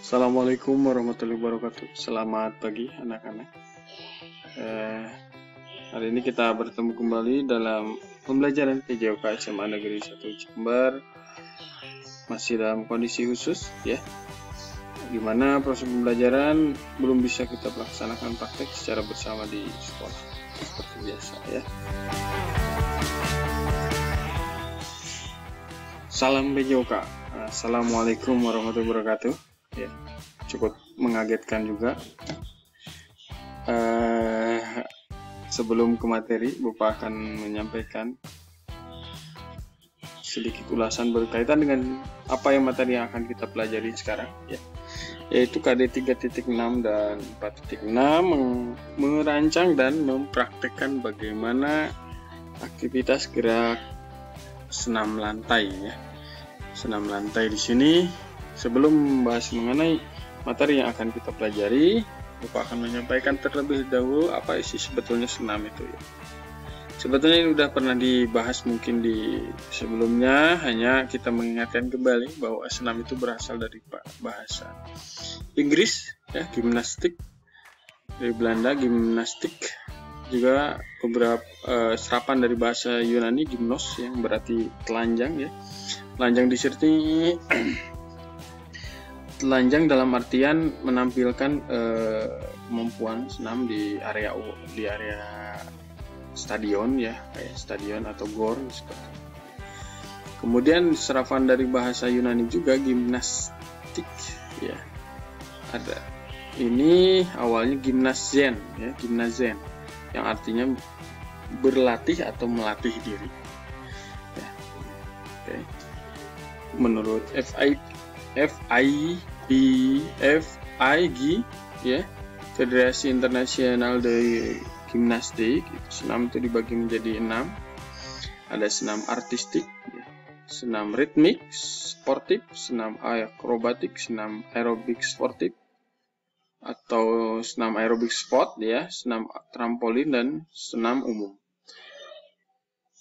Assalamualaikum warahmatullahi wabarakatuh. Selamat pagi anak-anak. Hari ini kita bertemu kembali dalam pembelajaran PJOK SMA Negeri 1 Jember. Masih dalam kondisi khusus ya, dimana proses pembelajaran belum bisa kita laksanakan praktek secara bersama di sekolah seperti biasa ya. Salam PJOK. Assalamualaikum warahmatullahi wabarakatuh. Ya, cukup mengagetkan juga. Sebelum ke materi, Bapak akan menyampaikan sedikit ulasan berkaitan dengan apa yang materi yang akan kita pelajari sekarang, ya, yaitu KD 3.6 dan 4.6 merancang dan mempraktekkan bagaimana aktivitas gerak senam lantai, ya. Senam lantai di sini. Sebelum membahas mengenai materi yang akan kita pelajari, Bapak akan menyampaikan terlebih dahulu apa isi sebetulnya senam itu ya. Sebetulnya ini sudah pernah dibahas mungkin di sebelumnya, hanya kita mengingatkan kembali bahwa senam itu berasal dari bahasa Inggris ya, gimnastik, dari Belanda gimnastik, juga beberapa serapan dari bahasa Yunani gimnos yang berarti telanjang ya. Telanjang di sini telanjang dalam artian menampilkan kemampuan senam di area stadion ya, kayak stadion atau gor seperti itu. Kemudian serapan dari bahasa Yunani juga gimnastik ya. Ada ini awalnya gimnazen ya, gimnazen yang artinya berlatih atau melatih diri. Ya. Oke. Menurut FIG ya, Federasi Internasional dari Gimnastik, senam itu dibagi menjadi 6. Ada senam artistik, ya, senam ritmik sportif, senam akrobatik, senam aerobik sportif atau senam aerobik sport ya, senam trampolin dan senam umum.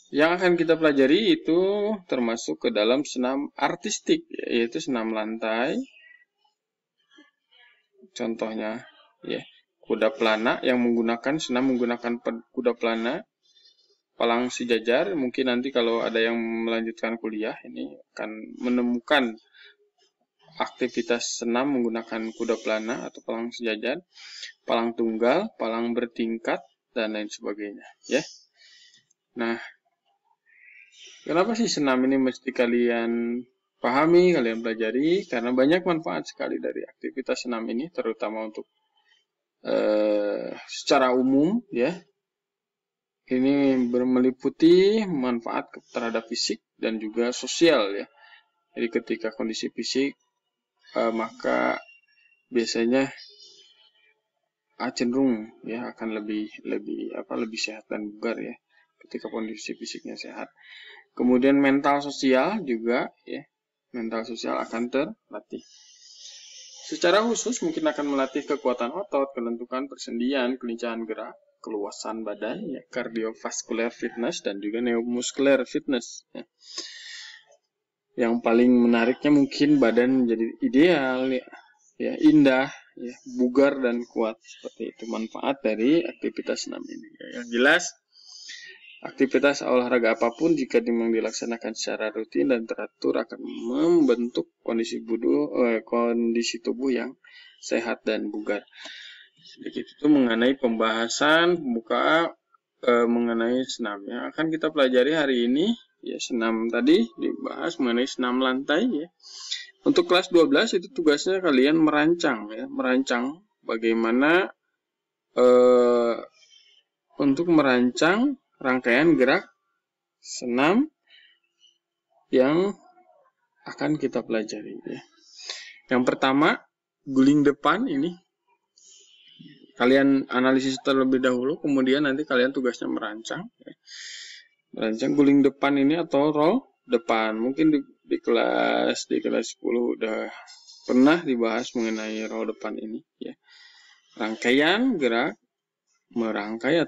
Yang akan kita pelajari itu termasuk ke dalam senam artistik, yaitu senam lantai. Contohnya, ya, kuda pelana yang menggunakan kuda pelana, palang sejajar. Mungkin nanti kalau ada yang melanjutkan kuliah ini akan menemukan aktivitas senam menggunakan kuda pelana atau palang sejajar, palang tunggal, palang bertingkat dan lain sebagainya, ya. Nah, kenapa sih senam ini mesti kalian pahami, kalian pelajari? Karena banyak manfaat sekali dari aktivitas senam ini, terutama untuk secara umum ya. Ini meliputi manfaat terhadap fisik dan juga sosial ya. Jadi ketika kondisi fisik maka biasanya cenderung ya akan lebih sehat dan bugar ya ketika kondisi fisiknya sehat. Kemudian mental sosial juga ya, mental sosial akan terlatih. Secara khusus mungkin akan melatih kekuatan otot, kelentukan persendian, kelincahan gerak, keluasan badan, ya, cardiovascular fitness dan juga neuromuscular fitness. Ya. Yang paling menariknya mungkin badan menjadi ideal, ya, indah, ya, bugar dan kuat seperti itu manfaat dari aktivitas senam ini. Ya. Yang jelas aktivitas olahraga apapun jika memang dilaksanakan secara rutin dan teratur akan membentuk kondisi tubuh yang sehat dan bugar. Sedikit itu mengenai pembahasan pembuka mengenai senam yang akan kita pelajari hari ini. Ya, senam tadi dibahas mengenai senam lantai ya. Untuk kelas 12 itu tugasnya kalian merancang ya, merancang bagaimana untuk merancang rangkaian gerak senam yang akan kita pelajari ya. Yang pertama, guling depan ini kalian analisis terlebih dahulu, kemudian nanti kalian tugasnya merancang ya. Merancang guling depan ini atau roll depan. Mungkin di kelas 10 udah pernah dibahas mengenai roll depan ini ya. Rangkaian gerak merancang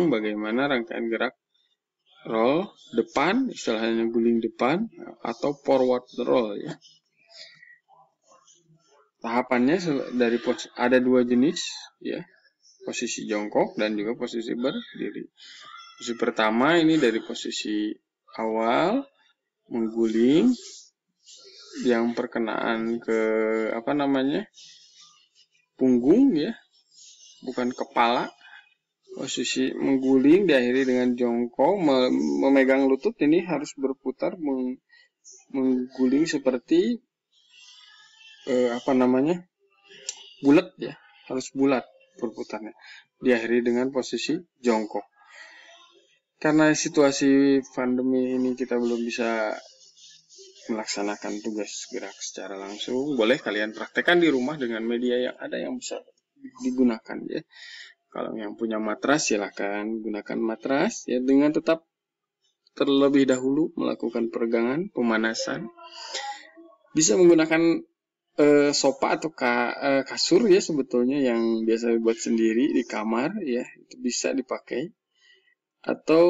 bagaimana rangkaian gerak roll depan, istilahnya guling depan atau forward roll ya. Tahapannya dari ada dua jenis, ya, posisi jongkok dan juga posisi berdiri. Posisi pertama ini dari posisi awal mengguling yang perkenaan ke punggung, ya, bukan kepala. Posisi mengguling diakhiri dengan jongkok, memegang lutut ini harus berputar, mengguling seperti bulat, ya, harus bulat berputarnya. Diakhiri dengan posisi jongkok. Karena situasi pandemi ini kita belum bisa melaksanakan tugas gerak secara langsung, boleh kalian praktekkan di rumah dengan media yang ada yang bisa digunakan, ya. Kalau yang punya matras silakan gunakan matras, ya, dengan tetap terlebih dahulu melakukan peregangan, pemanasan. Bisa menggunakan sofa atau kasur, ya, sebetulnya yang biasa dibuat sendiri di kamar, ya, itu bisa dipakai. Atau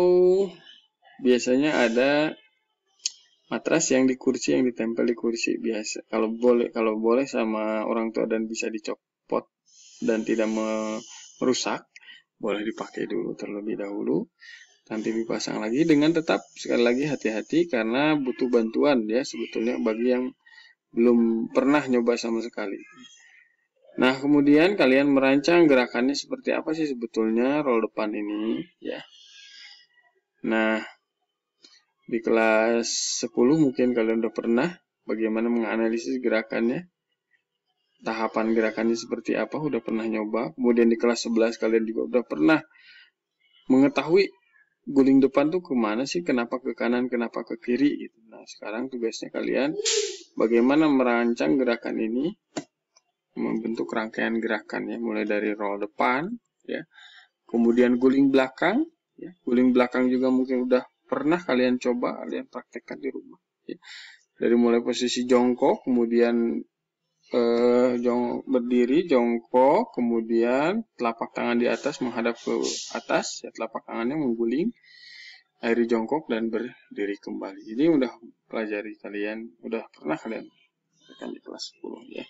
biasanya ada matras yang di kursi, yang ditempel di kursi biasa. Kalau boleh sama orang tua dan bisa dicopot dan tidak merusak, boleh dipakai dulu terlebih dahulu. Nanti dipasang lagi dengan tetap sekali lagi hati-hati karena butuh bantuan, ya, sebetulnya bagi yang belum pernah nyoba sama sekali. Nah, kemudian kalian merancang gerakannya seperti apa sih sebetulnya roll depan ini, ya. Nah, di kelas 10 mungkin kalian udah pernah bagaimana menganalisis gerakannya. Tahapan gerakannya seperti apa, udah pernah nyoba. Kemudian di kelas 11 kalian juga udah pernah mengetahui guling depan tuh kemana sih, kenapa ke kanan, kenapa ke kiri, gitu. Nah, sekarang tugasnya kalian bagaimana merancang gerakan ini, membentuk rangkaian gerakan, ya, mulai dari roll depan, ya. Kemudian guling belakang, ya. Guling belakang juga mungkin udah pernah kalian coba, kalian praktekkan di rumah, ya. Dari mulai posisi jongkok, kemudian berdiri, jongkok, kemudian telapak tangan di atas menghadap ke atas, ya, telapak tangannya mengguling, akhiri jongkok dan berdiri kembali. Ini udah pelajari kalian, udah pernah kalian lakukan di kelas 10, ya.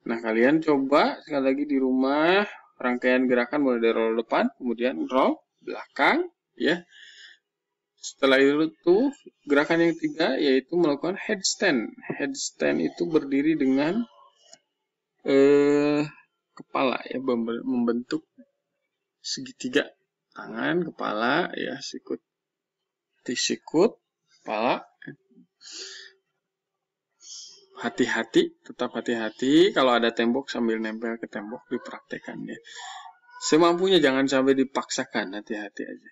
Nah, kalian coba sekali lagi di rumah rangkaian gerakan mulai dari roll depan, kemudian roll belakang, ya. Setelah itu gerakan yang ketiga yaitu melakukan headstand. Headstand itu berdiri dengan kepala, ya, membentuk segitiga tangan, kepala, ya, sikut, kepala. Hati-hati, tetap hati-hati. Kalau ada tembok sambil nempel ke tembok dipraktekkan, ya. Semampunya, jangan sampai dipaksakan, hati-hati aja.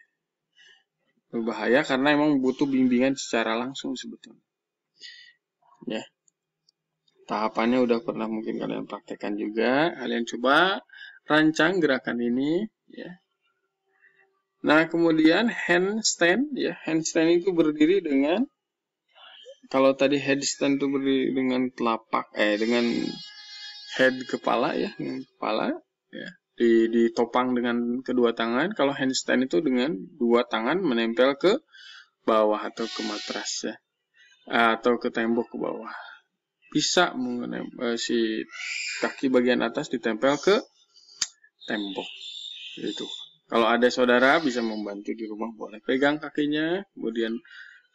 Berbahaya karena emang butuh bimbingan secara langsung sebetulnya, ya. Tahapannya udah pernah mungkin kalian praktekkan juga. Kalian coba rancang gerakan ini, ya. Nah, kemudian handstand, ya. Handstand itu berdiri dengan, kalau tadi headstand itu berdiri dengan dengan head kepala, ya, dengan kepala, ya. Ditopang dengan kedua tangan. Kalau handstand itu dengan dua tangan menempel ke bawah atau ke matras, ya, atau ke tembok ke bawah. Bisa si kaki bagian atas ditempel ke tembok, gitu. Kalau ada saudara bisa membantu di rumah, boleh pegang kakinya, kemudian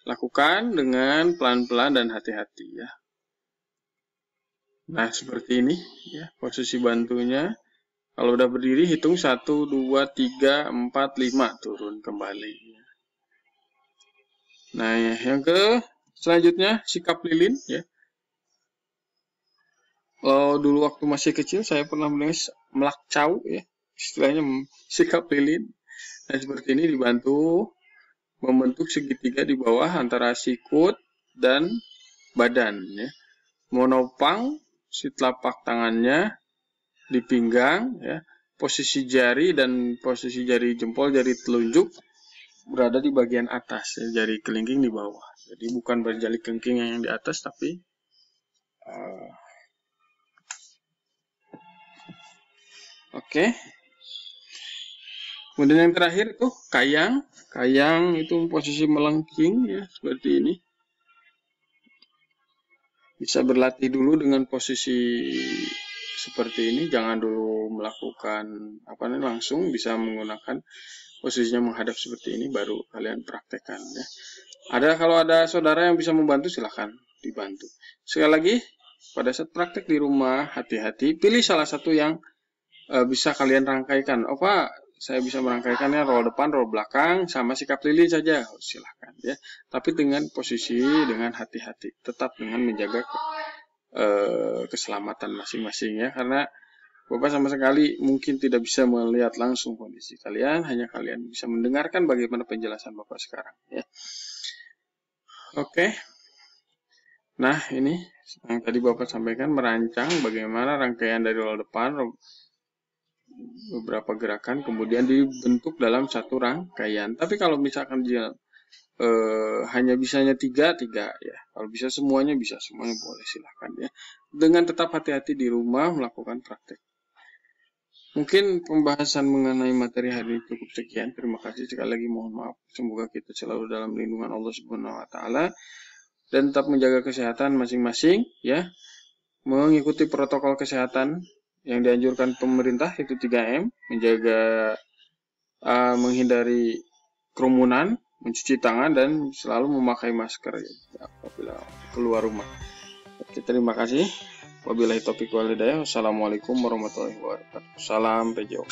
lakukan dengan pelan-pelan dan hati-hati, ya. Nah, seperti ini, ya, posisi bantunya. Kalau udah berdiri, hitung 1, 2, 3, 4, 5, turun kembali. Nah, yang selanjutnya sikap lilin, ya. Dulu waktu masih kecil saya pernah menulis melakcau, ya, istilahnya sikap lilin. Nah, seperti ini dibantu membentuk segitiga di bawah antara sikut dan badan, ya. Menopang si telapak tangannya di pinggang, ya. Posisi jari dan posisi jari jempol, jari telunjuk berada di bagian atas, ya. Jari kelingking di bawah. Jadi bukan jari kelingking yang di atas, tapi oke. Kemudian yang terakhir itu kayang. Kayang itu posisi melengking, ya, seperti ini. Bisa berlatih dulu dengan posisi seperti ini, jangan dulu melakukan langsung, bisa menggunakan posisinya menghadap seperti ini, baru kalian praktekkan ya. Kalau ada saudara yang bisa membantu, silahkan dibantu. Sekali lagi, pada saat praktek di rumah, hati-hati, pilih salah satu yang bisa kalian rangkaikan. Saya bisa merangkaikannya roll depan, roll belakang, sama sikap lilin saja. Silahkan ya. Tapi dengan posisi, dengan hati-hati, tetap dengan menjaga keselamatan masing-masing ya. Karena Bapak sama sekali mungkin tidak bisa melihat langsung kondisi kalian, hanya kalian bisa mendengarkan bagaimana penjelasan Bapak sekarang ya. Oke. Nah, ini yang tadi Bapak sampaikan, merancang bagaimana rangkaian dari roll depan, beberapa gerakan, kemudian dibentuk dalam satu rangkaian. Tapi kalau misalkan dia hanya bisanya tiga ya. Kalau bisa semuanya boleh, silahkan ya. Dengan tetap hati-hati di rumah melakukan praktek. Mungkin pembahasan mengenai materi hari ini cukup sekian. Terima kasih sekali lagi, mohon maaf. Semoga kita selalu dalam lindungan Allah Subhanahu wa taala dan tetap menjaga kesehatan masing-masing ya. Mengikuti protokol kesehatan yang dianjurkan pemerintah, itu 3M, menjaga menghindari kerumunan, mencuci tangan, dan selalu memakai masker ya, apabila keluar rumah. Oke, terima kasih. Wabillahi taufiq wal hidayah. Wassalamualaikum warahmatullahi wabarakatuh. Salam PJO.